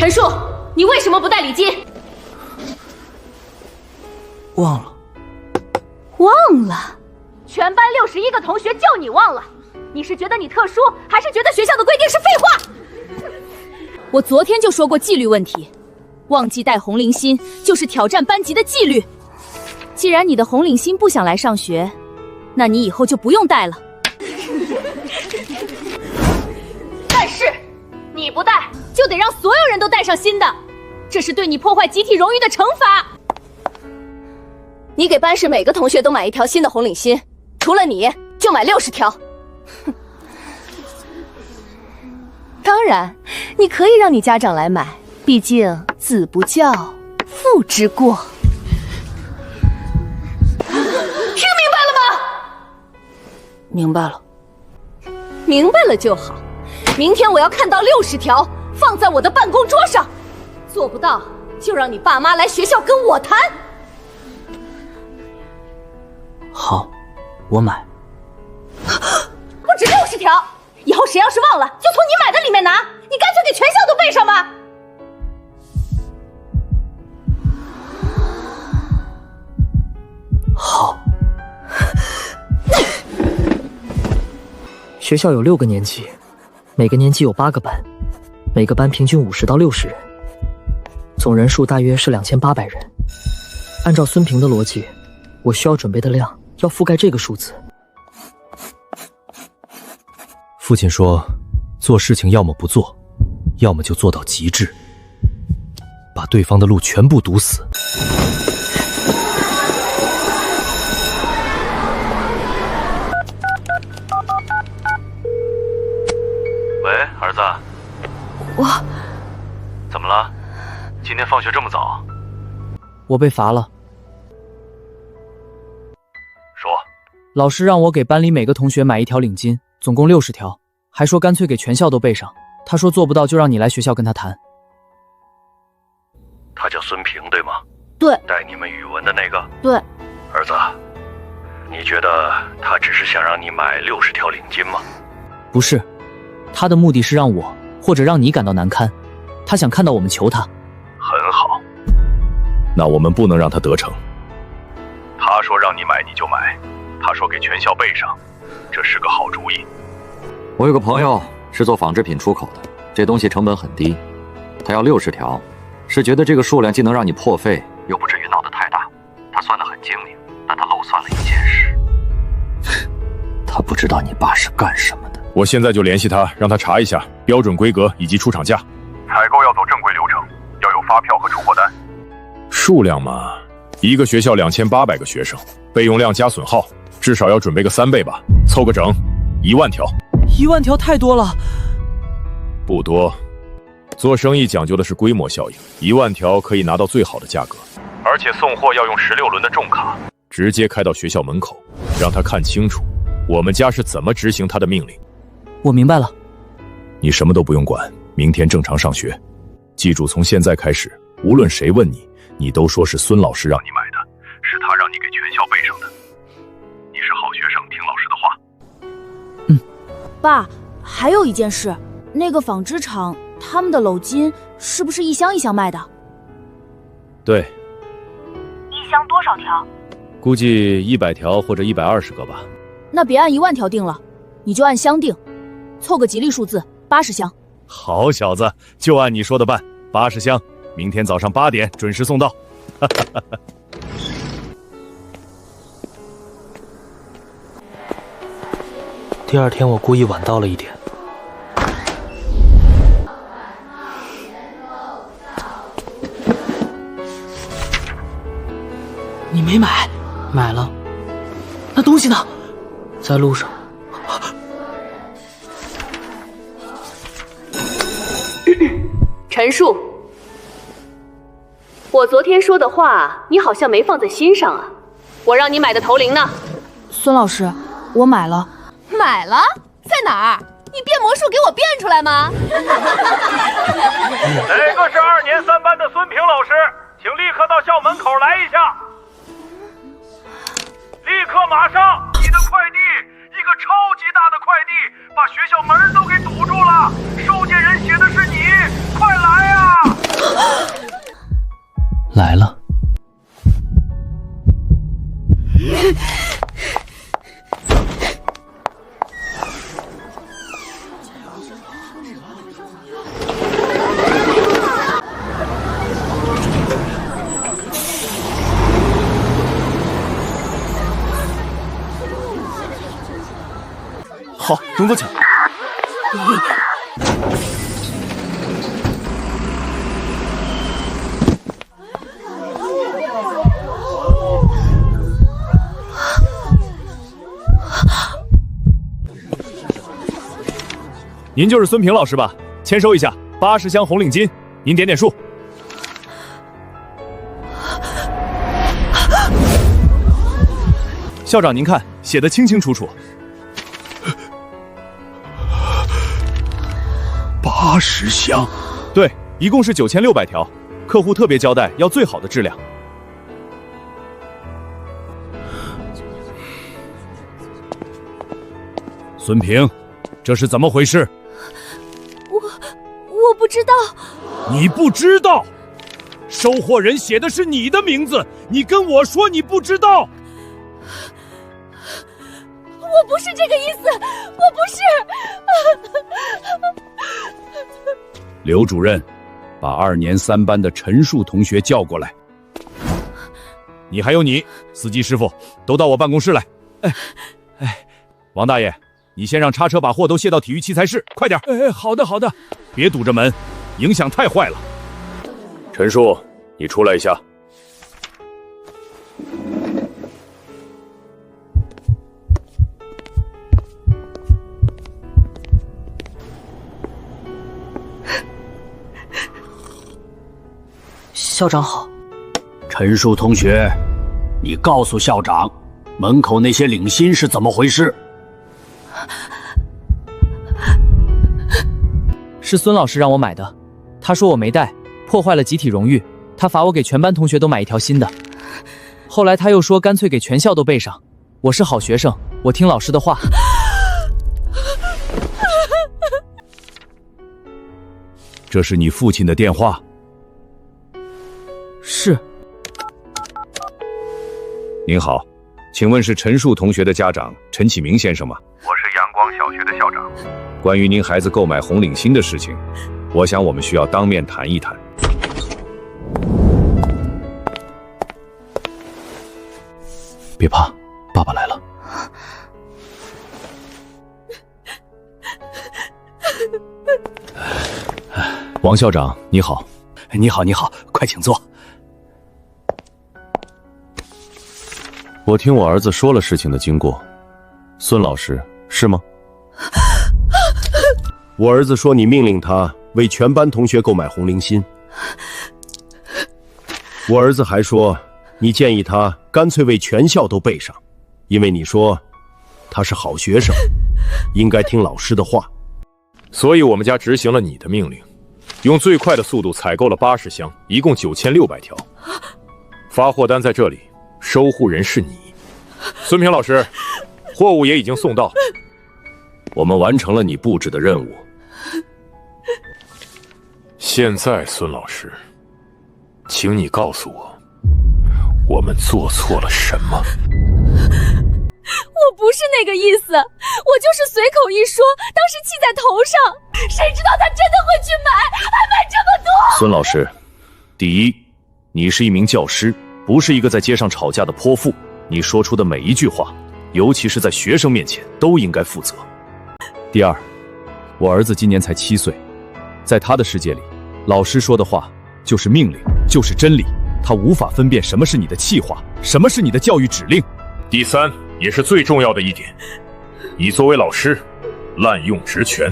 陈树，你为什么不带礼金？忘了。忘了？全班61个同学就你忘了？你是觉得你特殊，还是觉得学校的规定是废话？我昨天就说过纪律问题，忘记带红领巾就是挑战班级的纪律。既然你的红领巾不想来上学，那你以后就不用带了。但是你不带，就得让所有人都带上新的，这是对你破坏集体荣誉的惩罚。你给班室每个同学都买1条新的红领巾，除了你就买60条。当然，你可以让你家长来买，毕竟子不教，父之过。听明白了吗？明白了。明白了就好。明天我要看到60条放在我的办公桌上，做不到就让你爸妈来学校跟我谈。好，我买。不止60条，以后谁要是忘了，就从你买的里面拿。你干脆给全校都备上吧。好。学校有6个年级，每个年级有8个班，每个班平均50到60人，总人数大约是2800人。按照孙平的逻辑，我需要准备的量要覆盖这个数字。父亲说，做事情要么不做，要么就做到极致，把对方的路全部堵死。喂，儿子。我怎么了？今天放学这么早？我被罚了。说。老师让我给班里每个同学买1条领巾，总共60条，还说干脆给全校都备上。他说做不到就让你来学校跟他谈。他叫孙平对吗？对。带你们语文的那个？对。儿子，你觉得他只是想让你买60条领巾吗？不是，他的目的是让我或者让你感到难堪，他想看到我们求他。很好，那我们不能让他得逞。他说让你买你就买，他说给全校备上，这是个好主意。我有个朋友是做纺织品出口的，这东西成本很低，他要60条，是觉得这个数量既能让你破费，又不至于闹得太大。他算得很精明，但他漏算了一件事。他不知道你爸是干什么的。我现在就联系他，让他查一下标准规格以及出厂价。采购要走正规流程，要有发票和出货单。数量嘛，一个学校2800个学生，备用量加损耗，至少要准备个3倍吧，凑个整1万条。1万条太多了。不多，做生意讲究的是规模效应，1万条可以拿到最好的价格，而且送货要用16轮的重卡，直接开到学校门口，让他看清楚我们家是怎么执行他的命令。我明白了。你什么都不用管，明天正常上学。记住，从现在开始，无论谁问你，你都说是孙老师让你买的，是他让你给全校备上的。你是好学生，听老师的话。爸，还有一件事，那个纺织厂他们的篓巾是不是一箱一箱卖的？对。一箱多少条？估计100条或者120个吧。那别按1万条定了，你就按箱定，凑个吉利数字，80箱。好小子，就按你说的办，80箱，明天早上8点准时送到。第2天我故意晚到了一点。你没买？买了。那东西呢？在路上。陈树，我昨天说的话，你好像没放在心上啊。我让你买的头铃呢？孙老师，我买了。买了？在哪儿？你变魔术给我变出来吗？哪个是2年3班的孙平老师？请立刻到校门口来一下。立刻马上！你的快递，一个超级大的快递，把学校门都给堵住了。收件人写的是你，快来啊！来了。好，动作强。您就是孙平老师吧？签收一下，80箱红领巾，您点点数。校长，您看，写得清清楚楚。80箱，对，一共是9600条。客户特别交代，要最好的质量。孙平，这是怎么回事？我不知道。你不知道？收货人写的是你的名字，你跟我说你不知道？我不是这个意思，我不是。刘主任，把2年3班的陈树同学叫过来。你还有你，司机师傅，都到我办公室来。王大爷，你先让叉车把货都卸到体育器材室，快点。好的好的，别堵着门，影响太坏了。陈树，你出来一下。校长好。陈树同学，你告诉校长，门口那些领薪是怎么回事？是孙老师让我买的，他说我没带，破坏了集体荣誉，他罚我给全班同学都买一条新的。后来他又说干脆给全校都备上。我是好学生，我听老师的话。这是你父亲的电话。是。您好，请问是陈树同学的家长陈启明先生吗？我是阳光小学的校长。关于您孩子购买红领巾的事情，我想我们需要当面谈一谈。别怕，爸爸来了。王校长，你好。你好，你好，快请坐。我听我儿子说了事情的经过，孙老师是吗？我儿子说你命令他为全班同学购买红领巾。我儿子还说你建议他干脆为全校都备上，因为你说他是好学生，应该听老师的话。所以我们家执行了你的命令，用最快的速度采购了80箱，一共9600条。发货单在这里，收户人是你，孙平老师，货物也已经送到，我们完成了你布置的任务。现在，孙老师，请你告诉我，我们做错了什么？我不是那个意思，我就是随口一说，当时气在头上，谁知道他真的会去买，还买这么多。孙老师，第一，你是一名教师，不是一个在街上吵架的泼妇，你说出的每一句话，尤其是在学生面前，都应该负责。第二，我儿子今年才7岁，在他的世界里，老师说的话就是命令，就是真理，他无法分辨什么是你的气话，什么是你的教育指令。第三，也是最重要的一点，你作为老师，滥用职权，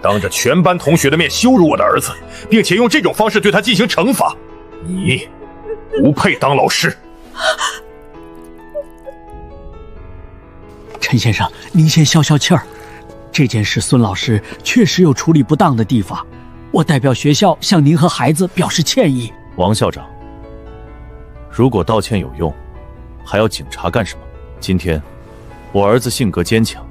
当着全班同学的面羞辱我的儿子，并且用这种方式对他进行惩罚，你不配当老师。陈先生，您先消消气儿。这件事孙老师确实有处理不当的地方，我代表学校向您和孩子表示歉意。王校长，如果道歉有用，还要警察干什么？今天我儿子性格坚强，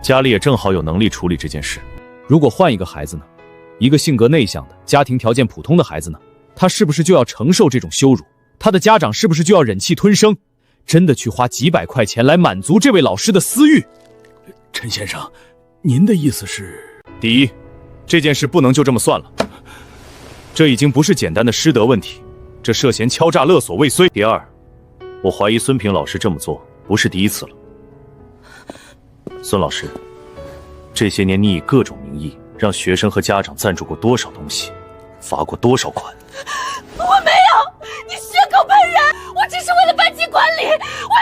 家里也正好有能力处理这件事。如果换一个孩子呢？一个性格内向的、家庭条件普通的孩子呢？他是不是就要承受这种羞辱？他的家长是不是就要忍气吞声？真的去花几百块钱来满足这位老师的私欲？陈先生，您的意思是？第一，这件事不能就这么算了，这已经不是简单的师德问题，这涉嫌敲诈勒索未遂。第二，我怀疑孙平老师这么做不是第一次了。孙老师，这些年你以各种名义让学生和家长赞助过多少东西，罚过多少款？我没有，你血口喷人！我只是为了班级管理，为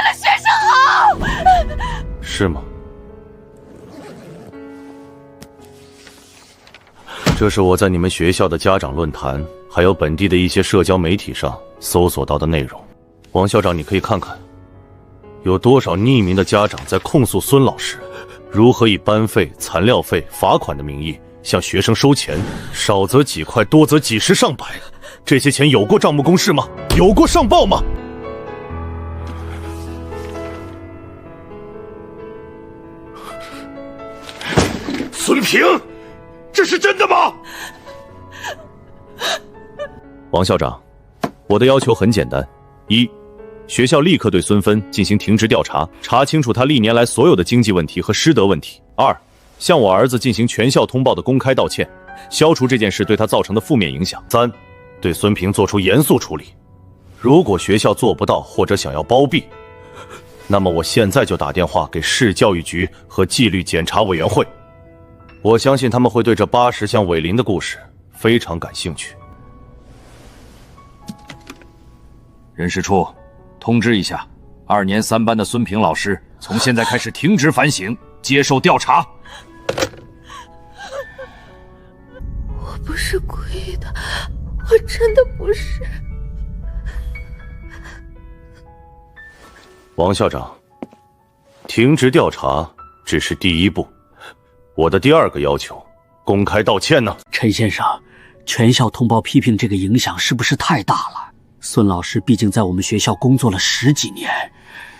了学生好。是吗？这是我在你们学校的家长论坛，还有本地的一些社交媒体上搜索到的内容。王校长，你可以看看，有多少匿名的家长在控诉孙老师如何以班费、材料费、罚款的名义向学生收钱，少则几块，多则几十上百。这些钱有过账目公示吗？有过上报吗？孙平，这是真的吗？王校长，我的要求很简单：一，学校立刻对孙芬进行停职调查，查清楚他历年来所有的经济问题和师德问题；二，向我儿子进行全校通报的公开道歉，消除这件事对他造成的负面影响；三，对孙平做出严肃处理。如果学校做不到或者想要包庇，那么我现在就打电话给市教育局和纪律检查委员会。我相信他们会对这80项伪林的故事非常感兴趣。人事处通知一下，2年3班的孙平老师从现在开始停职反省，接受调查。我不是故意的，我真的不是。王校长，停职调查只是第一步，我的第二个要求，公开道歉呢？陈先生，全校通报批评这个影响是不是太大了？孙老师毕竟在我们学校工作了10几年，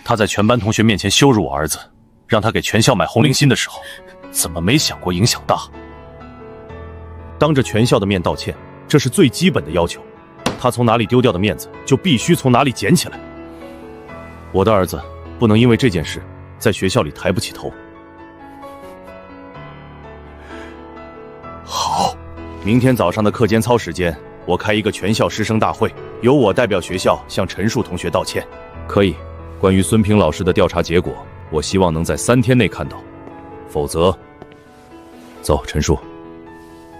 他在全班同学面前羞辱我儿子，让他给全校买红领巾的时候，怎么没想过影响大？当着全校的面道歉，这是最基本的要求。他从哪里丢掉的面子，就必须从哪里捡起来。我的儿子不能因为这件事在学校里抬不起头。好，明天早上的课间操时间，我开一个全校师生大会，由我代表学校向陈述同学道歉。可以。关于孙平老师的调查结果，我希望能在3天内看到，否则，走，陈述，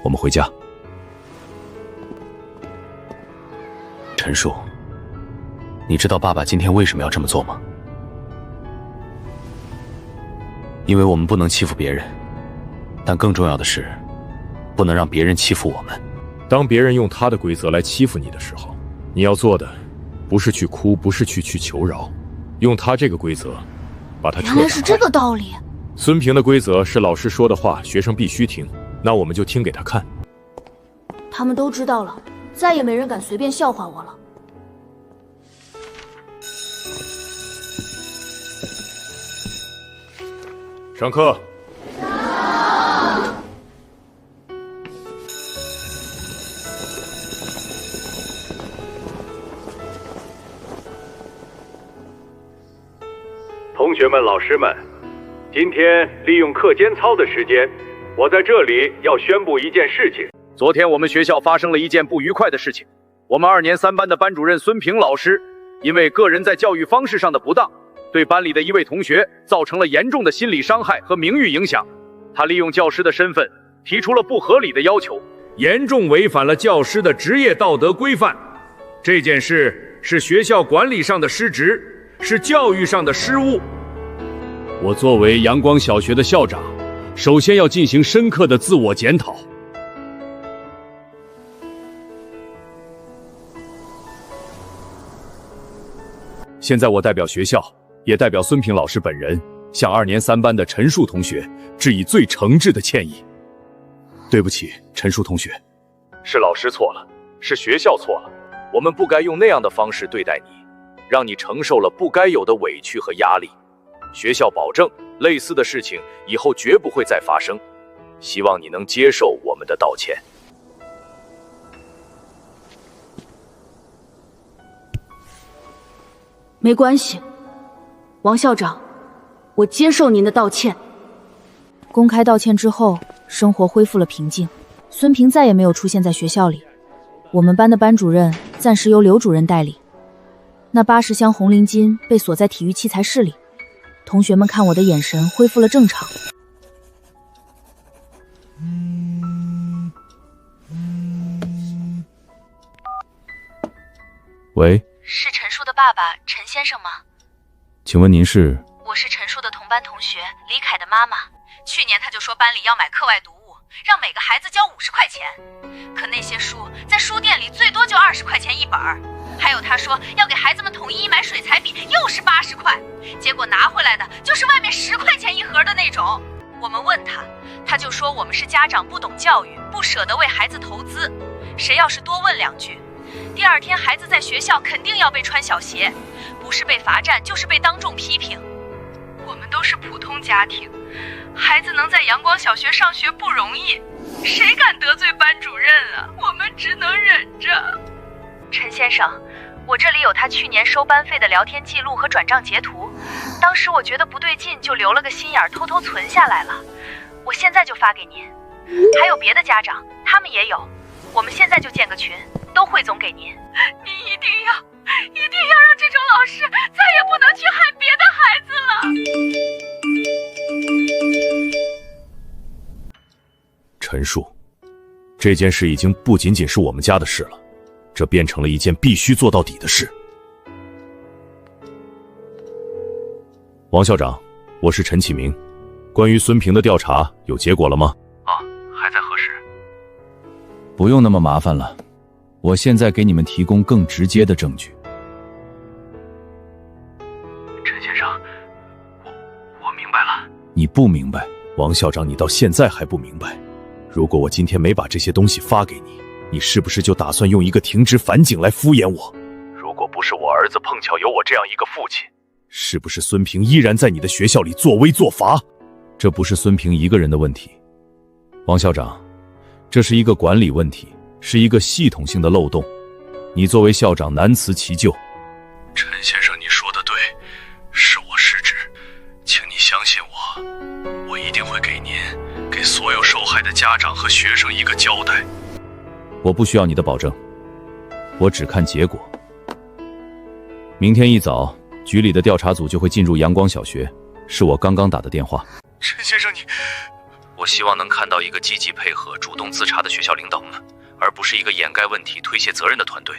我们回家。陈述，你知道爸爸今天为什么要这么做吗？因为我们不能欺负别人，但更重要的是，不能让别人欺负我们。当别人用他的规则来欺负你的时候，你要做的不是去哭，不是去求饶，用他这个规则把他撤下来。原来是这个道理。孙平的规则是老师说的话学生必须听，那我们就听给他看。他们都知道了，再也没人敢随便笑话我了。上课。同学们、老师们，今天利用课间操的时间，我在这里要宣布一件事情。昨天我们学校发生了一件不愉快的事情，我们2年3班的班主任孙平老师，因为个人在教育方式上的不当，对班里的一位同学造成了严重的心理伤害和名誉影响。他利用教师的身份提出了不合理的要求，严重违反了教师的职业道德规范。这件事是学校管理上的失职，是教育上的失误。我作为阳光小学的校长，首先要进行深刻的自我检讨。现在我代表学校，也代表孙平老师本人，向2年3班的陈述同学致以最诚挚的歉意。对不起，陈述同学，是老师错了，是学校错了，我们不该用那样的方式对待你，让你承受了不该有的委屈和压力。学校保证，类似的事情以后绝不会再发生，希望你能接受我们的道歉。没关系，王校长，我接受您的道歉。公开道歉之后，生活恢复了平静。孙平再也没有出现在学校里，我们班的班主任暂时由刘主任代理。那80箱红领巾被锁在体育器材室里，同学们看我的眼神恢复了正常。喂，是陈树的爸爸陈先生吗？请问您是？我是陈树的同班同学李凯的妈妈。去年他就说班里要买课外读物，让每个孩子交50块钱，可那些书在书店里最多就20块钱一本。还有他说要给孩子们统一买水彩笔，又是80块，结果拿回来的就是外面10块钱一盒的那种。我们问他，他就说我们是家长不懂教育，不舍得为孩子投资，谁要是多问2句，第2天孩子在学校肯定要被穿小鞋，不是被罚站就是被当众批评。我们都是普通家庭，孩子能在阳光小学上学不容易，谁敢得罪班主任啊？我们只能忍着。陈先生，我这里有他去年收班费的聊天记录和转账截图，当时我觉得不对劲，就留了个心眼，偷偷存下来了。我现在就发给您。还有别的家长，他们也有，我们现在就建个群，都汇总给您。您一定要让这种老师再也不能去害别的孩子了。陈树，这件事已经不仅仅是我们家的事了，这变成了一件必须做到底的事。王校长，我是陈启明，关于孙平的调查有结果了吗？还在核实。不用那么麻烦了，我现在给你们提供更直接的证据。陈先生，我明白了。你不明白？王校长，你到现在还不明白？如果我今天没把这些东西发给你，你是不是就打算用一个停职反省来敷衍我？如果不是我儿子碰巧有我这样一个父亲，是不是孙平依然在你的学校里作威作罚？这不是孙平一个人的问题，王校长，这是一个管理问题，是一个系统性的漏洞。你作为校长难辞其咎。陈先生，你说的对，是我失职，请你相信我，我一定会给您、给所有受害的家长和学生一个交代。我不需要你的保证，我只看结果。明天一早，局里的调查组就会进入阳光小学，是我刚刚打的电话。陈先生，我希望能看到一个积极配合、主动自查的学校领导们，而不是一个掩盖问题、推卸责任的团队。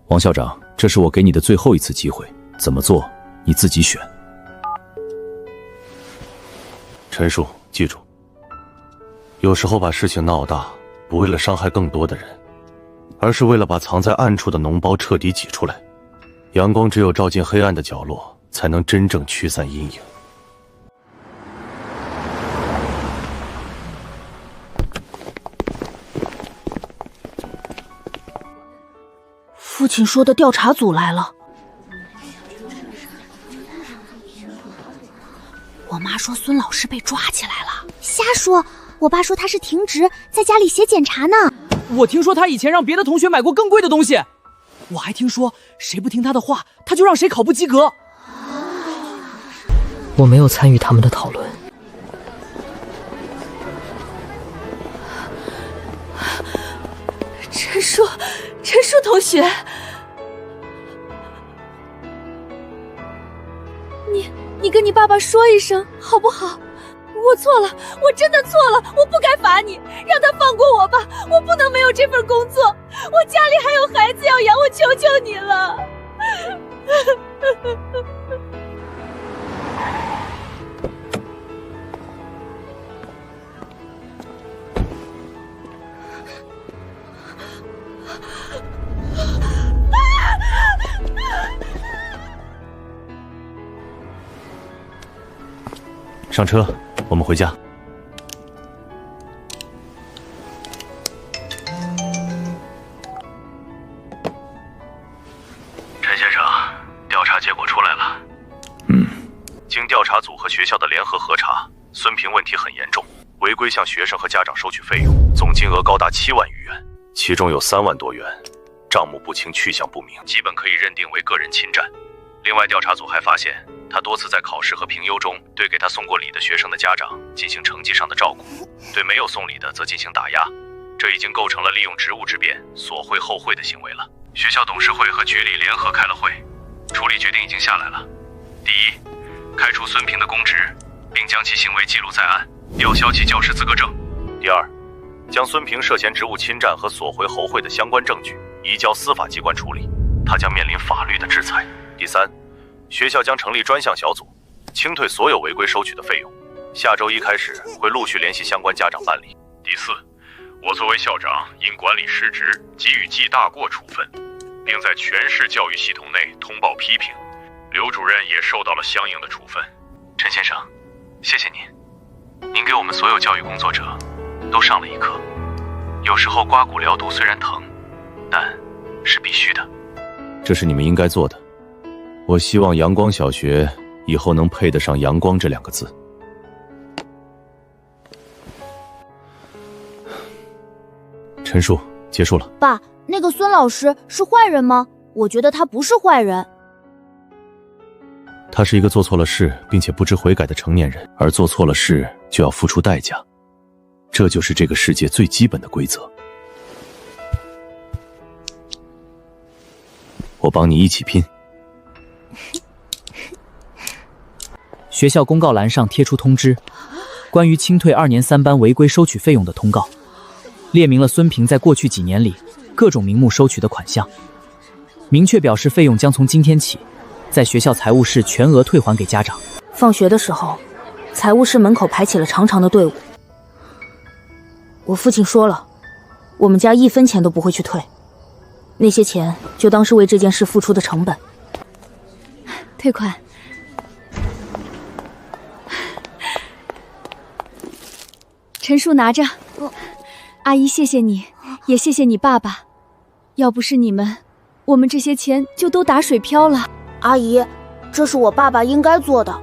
王校长，这是我给你的最后一次机会，怎么做你自己选。陈树，记住，有时候把事情闹大，不为了伤害更多的人，而是为了把藏在暗处的脓包彻底挤出来。阳光只有照进黑暗的角落，才能真正驱散阴影。父亲说的调查组来了。我妈说孙老师被抓起来了。瞎说，我爸说他是停职，在家里写检查呢。我听说他以前让别的同学买过更贵的东西，我还听说谁不听他的话，他就让谁考不及格。我没有参与他们的讨论。陈树同学，你跟你爸爸说一声好不好？我错了，我真的错了，我不该罚你，让他放过我吧，我不能没有这份工作，我家里还有孩子要养，我求求你了。上车，我们回家。陈先生，调查结果出来了。经调查组和学校的联合核查，孙平问题很严重，违规向学生和家长收取费用，总金额高达7万余元，其中有3万多元账目不清、去向不明，基本可以认定为个人侵占。另外，调查组还发现，他多次在考试和评优中对给他送过礼的学生的家长进行成绩上的照顾，对没有送礼的则进行打压，这已经构成了利用职务之便索贿后贿的行为了。学校董事会和局里联合开了会，处理决定已经下来了。第一，开除孙平的公职，并将其行为记录在案，吊销其教师资格证。第二，将孙平涉嫌职务侵占和索贿后贿的相关证据移交司法机关处理，他将面临法律的制裁。第三，学校将成立专项小组，清退所有违规收取的费用。下周一开始会陆续联系相关家长办理。第四，我作为校长，因管理失职，给予记大过处分，并在全市教育系统内通报批评。刘主任也受到了相应的处分。陈先生，谢谢您，您给我们所有教育工作者都上了一课。有时候刮骨疗毒虽然疼，但是必须的。这是你们应该做的。我希望阳光小学以后能配得上阳光这2个字。陈述结束了。爸，那个孙老师是坏人吗？我觉得他不是坏人。他是一个做错了事并且不知悔改的成年人，而做错了事就要付出代价，这就是这个世界最基本的规则。我帮你一起拼。学校公告栏上贴出通知，关于清退2年3班违规收取费用的通告，列明了孙平在过去几年里各种名目收取的款项，明确表示费用将从今天起在学校财务室全额退还给家长。放学的时候，财务室门口排起了长长的队伍。我父亲说了，我们家1分钱都不会去退，那些钱就当是为这件事付出的成本。退款。陈述拿着。阿姨，谢谢你，也谢谢你爸爸。要不是你们，我们这些钱就都打水漂了。阿姨，这是我爸爸应该做的。